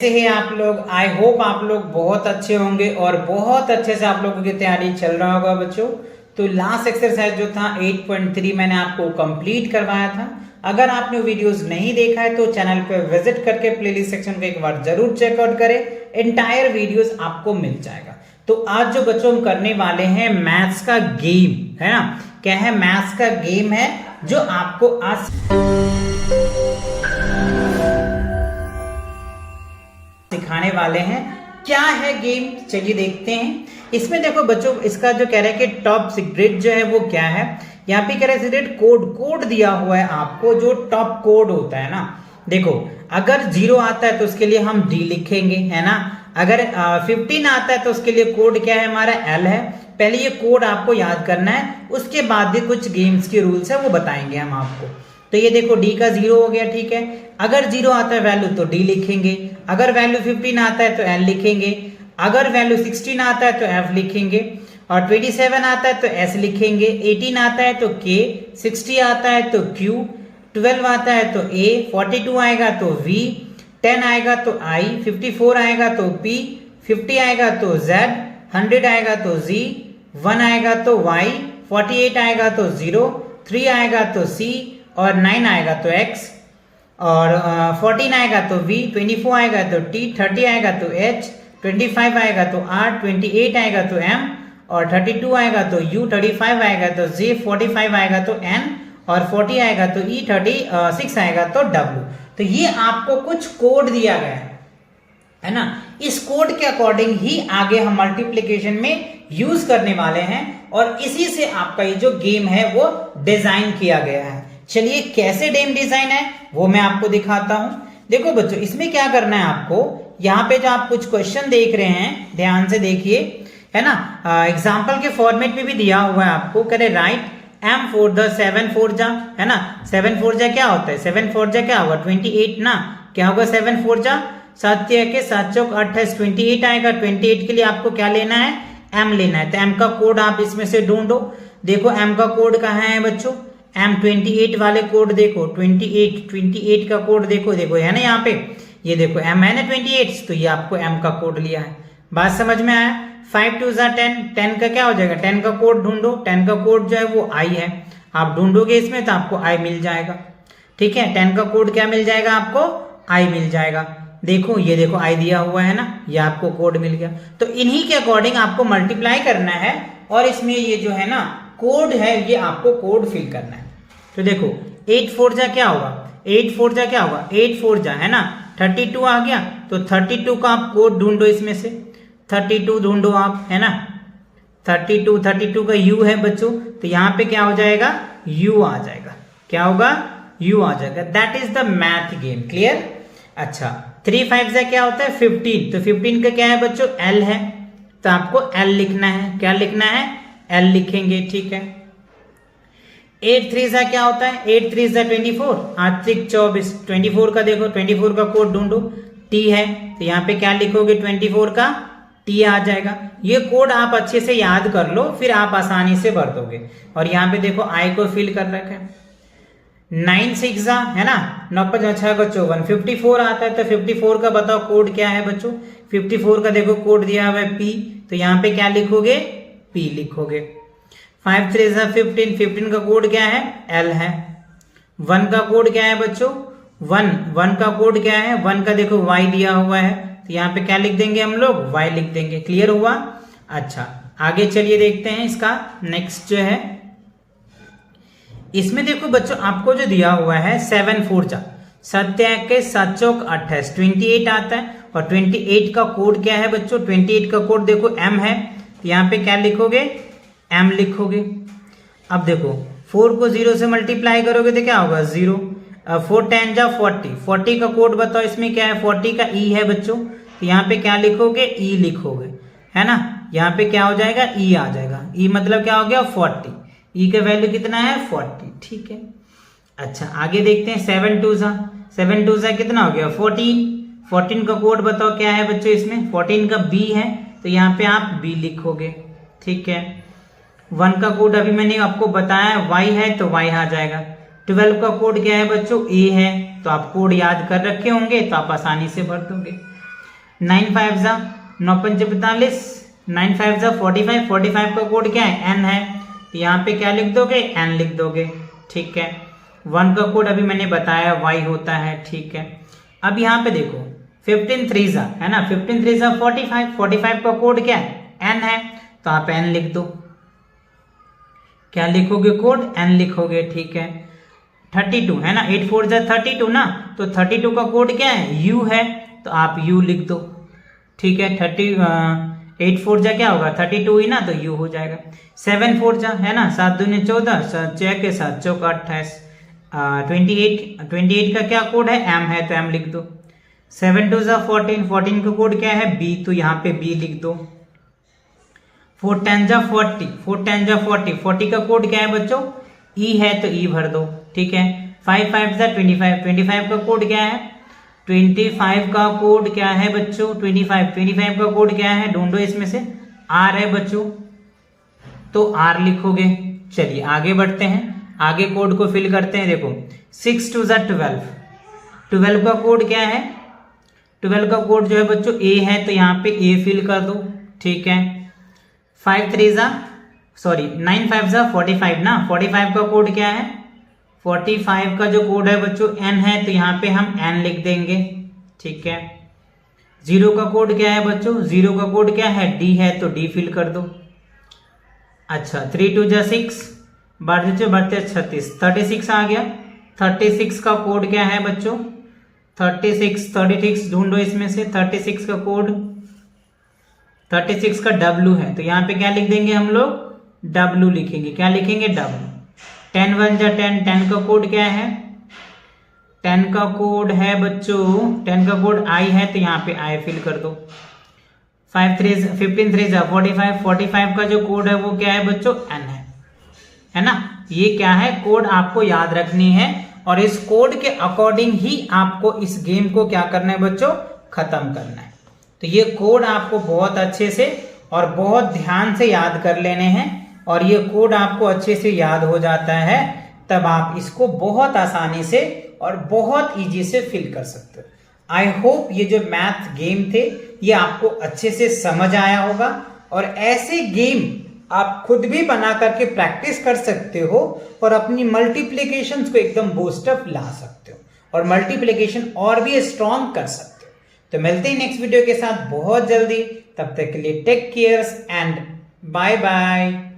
कैसे हैं आप लोग। आई होप आप लोग बहुत अच्छे होंगे और बहुत अच्छे से आप लोगों की तैयारी चल रहा होगा बच्चों। तो लास्ट एक्सरसाइज जो था 8.3 मैंने आपको कंप्लीट करवाया था। अगर आपने वीडियोस नहीं देखा है तो चैनल पे विजिट करके प्लेलिस्ट सेक्शन को एक बार जरूर चेकआउट करें, एंटायर वीडियोस आपको मिल जाएगा। तो आज जो बच्चों हम करने वाले हैं मैथ्स का गेम है ना। क्या है? मैथ्स का गेम है जो आपको आज सिखाने वाले हैं। क्या है गेम, चलिए देखते हैं। इसमें देखो बच्चों, इसका जो कह रहा है कि टॉप सीक्रेट जो है वो क्या है, यहाँ पे कह रहा है सीक्रेट कोड दिया हुआ है आपको, जो टॉप कोड होता है ना। देखो अगर 0 आता है तो उसके लिए हम D लिखेंगे, है ना। अगर 15 आता है तो उसके लिए कोड क्या है हमारा L है। पहले ये कोड आपको याद करना है, उसके बाद भी कुछ गेम्स के रूल्स है वो बताएंगे हम आपको। तो ये देखो D का 0 हो गया, ठीक है। अगर 0 आता है वैल्यू तो D लिखेंगे, अगर वैल्यू 15 आता है तो L लिखेंगे, अगर वैल्यू 16 आता है तो F लिखेंगे, और 27 आता है तो S लिखेंगे, 18 आता है तो K, 60 आता है तो Q, 12 आता है तो A, 42 आएगा तो V, 10 आएगा तो I, 54 आएगा तो P, 50 आएगा तो Z, 100 आएगा तो Z, 1 आएगा तो Y, 48 आएगा तो 0, 3 आएगा तो C, और 9 आएगा तो X, और 14 आएगा तो V, 24 आएगा तो T, 30 आएगा तो H, 25 आएगा तो R, 28 आएगा तो M, और 32 आएगा तो U, 35 आएगा तो J, 45 आएगा तो N, और 40 आएगा तो E, 36 आएगा तो W। तो ये आपको कुछ कोड दिया गया है ना। इस कोड के अकॉर्डिंग ही आगे हम मल्टीप्लिकेशन में यूज करने वाले हैं, और इसी से आपका ये जो गेम है वो डिजाइन किया गया है। चलिए कैसे गेम डिजाइन है वो मैं आपको दिखाता हूं। देखो बच्चों, इसमें क्या करना है आपको, यहाँ पे जो आप कुछ क्वेश्चन देख रहे हैं ध्यान से देखिए, है ना। एग्जाम्पल के फॉर्मेट में भी दिया हुआ है आपको। कह रहे राइट M for the 7 4 जा, है ना। 7 4 जा क्या होता है? 7 4 जा क्या होगा? 28 ना। क्या होगा 7 4 जा? 7 के 7 चौक 28, 28 आएगा। 28 के लिए आपको क्या लेना है? M लेना है। तो M का कोड आप इसमें से ढूंढो। देखो M का कोड कहाँ है बच्चों? M28 वाले कोड देखो, 28 का कोड देखो है ना यहाँ पे। ये देखो M है ना 28, तो ये आपको M का कोड लिया है। बात समझ में आया? 5 2 10, 10 का क्या हो जाएगा? 10 का कोड ढूंढो। 10 का कोड जो है वो I है, आप ढूंढोगे इसमें तो आपको I मिल जाएगा, ठीक है। 10 का कोड क्या मिल जाएगा आपको? I मिल जाएगा। देखो ये देखो I दिया हुआ है ना, ये आपको कोड मिल गया। तो इन्हीं के अकॉर्डिंग आपको मल्टीप्लाई करना है, और इसमें ये जो है ना कोड है ये आपको कोड फिल करना है। तो देखो 8 4 जा क्या होगा? 8 4 जा क्या होगा? 8 4 जा, है ना। 32 आ गया, तो 32 का आप कोड ढूंढो इसमें से। 32 ढूंढो आप, है ना। 32 का U है बच्चों, तो यहाँ पे क्या हो जाएगा? U आ जाएगा। क्या होगा? U आ जाएगा। That is the math game. Clear? अच्छा, 3 5 जा क्या होता है? 15। तो 15 का क्या है बच्चों? L है, तो आपको L लिखना है। क्या लिखना है? L लिखेंगे, ठीक है। 8 3 जा क्या होता है? 8 3 जा 24, 8 3 24। 24 का देखो, 24 का कोड ढूंढो। T है, तो यहाँ पे क्या लिखोगे? 24 का T आ जाएगा। ये कोड आप अच्छे से याद कर लो, फिर आप आसानी से भर दोगे। और यहाँ पे देखो I को फिल कर रखा है। 9 6 जा, है ना। 9 5 6 का 54, 54 आता है। तो 54 का बताओ कोड क्या है बच्चों? 54 का देखो कोड दिया हुआ है P, तो यहाँ पे क्या लिखोगे? P लिखोगे। 5 3 जा 15, 15 का कोड क्या है? L है। 1 का कोड क्या है बच्चों? 1 का कोड क्या है? 1 का देखो Y दिया हुआ है, तो यहाँ पे क्या लिख देंगे हम लोग? Y लिख देंगे। क्लियर हुआ? अच्छा, आगे चलिए देखते हैं इसका नेक्स्ट जो है। इसमें देखो बच्चों आपको जो दिया हुआ है 7 4 जा, 7 के 7 चौक 28, 28 आता है। और 28 का कोड क्या है बच्चों? 28 का कोड देखो M है, तो यहाँ पे क्या लिखोगे? M लिखोगे। अब देखो 4 को 0 से मल्टीप्लाई करोगे तो क्या होगा? 0। 4 10 जा 40, 40 का कोड बताओ इसमें क्या है? 40 का E है बच्चों, तो यहाँ पे क्या लिखोगे? E लिखोगे, है ना। यहाँ पे क्या हो जाएगा? E आ जाएगा। E मतलब क्या हो गया? 40। E का वैल्यू कितना है? 40, ठीक है। अच्छा, आगे देखते हैं। 7 2 जा कितना हो गया? 14। 14 का कोड बताओ क्या है बच्चों इसमें? 14 का B है, तो यहाँ पे आप B लिखोगे, ठीक है। 1 का कोड अभी मैंने आपको बताया Y है, तो Y आ जाएगा। 12 का कोड क्या है बच्चों? A है, तो आप कोड याद कर रखे होंगे, तो आप आसानी से भर दोगे। 9 5 जा 9 5 45, 9 5 जा 45, 45 का कोड क्या है n है, तो यहाँ पे क्या लिख दोगे n लिख दोगे, ठीक है। 1 का कोड अभी मैंने बताया y होता है, ठीक है। अब यहाँ पे देखो 15 3 जा है ना, 15 3 जा 45, 45 का कोड क्या है n है, तो आप n लिख दो, क्या लिखोगे कोड n लिखोगे, ठीक है। 32 है ना, 8 4 जा 32 ना, तो 32 का कोड क्या है u है, तो आप u लिख दो, ठीक है। 8 4 जा क्या होगा 32 ही ना, तो u हो जाएगा। 7 4 जा है ना, 7 दूनी 14, 6 के 7 चौक 28, 28 का क्या कोड है m है, तो m लिख दो। 7 2 जा 14, 14 का कोड क्या है b, तो यहाँ पे b लिख दो। 4 10 जा 40, 4 10 जा 40, 40 का कोड क्या है बच्चों e है, तो e भर दो, ठीक है। 5 5 जा 25, 25 का कोड क्या है, 25 का कोड क्या है बच्चों, 25 का कोड क्या है, ढूंढो इसमें से, r है बच्चों, तो r लिखोगे। चलिए आगे बढ़ते हैं, आगे कोड को फिल करते हैं। देखो 6 2 जा 12, 12 का कोड क्या है, 12 का कोड जो है बच्चों a है, तो यहाँ पे a फिल कर दो, ठीक है। 9 5 जा 45 ना, 45 का कोड क्या है, 45 का जो कोड है बच्चों n है, तो यहाँ पे हम n लिख देंगे, ठीक है। 0 का कोड क्या है बच्चों, 0 का कोड क्या है d है, तो d फिल कर दो। अच्छा 3 2 जा 6, बढ़ते बढ़ते 36, 36 आ गया। 36 का कोड क्या है बच्चों, 36 ढूंढो इसमें से, 36 का कोड, 36 का w है, तो यहाँ पे क्या लिख देंगे हम लोग, w लिखेंगे, क्या लिखेंगे w। 10 1 जा 10, 10 का कोड क्या है, 10 का कोड है बच्चों, 10 का कोड i है, तो यहाँ पे i फिल कर दो। 15 3 जा 45, 45 का जो कोड है वो क्या है बच्चों n है ना। ये क्या है कोड आपको याद रखनी है, और इस कोड के अकॉर्डिंग ही आपको इस गेम को क्या करना है बच्चों, खत्म करना है। तो ये कोड आपको बहुत अच्छे से और बहुत ध्यान से याद कर लेने हैं, और ये कोड आपको अच्छे से याद हो जाता है, तब आप इसको बहुत आसानी से और बहुत इजी से फिल कर सकते हो। आई होप ये जो मैथ गेम थे ये आपको अच्छे से समझ आया होगा, और ऐसे गेम आप खुद भी बना करके प्रैक्टिस कर सकते हो, और अपनी मल्टीप्लिकेशंस को एकदम बूस्टअप ला सकते हो, और मल्टीप्लिकेशन और भी स्ट्रॉन्ग कर सकते हो। तो मिलते हैं नेक्स्ट वीडियो के साथ बहुत जल्दी, तब तक के लिए take care and bye bye.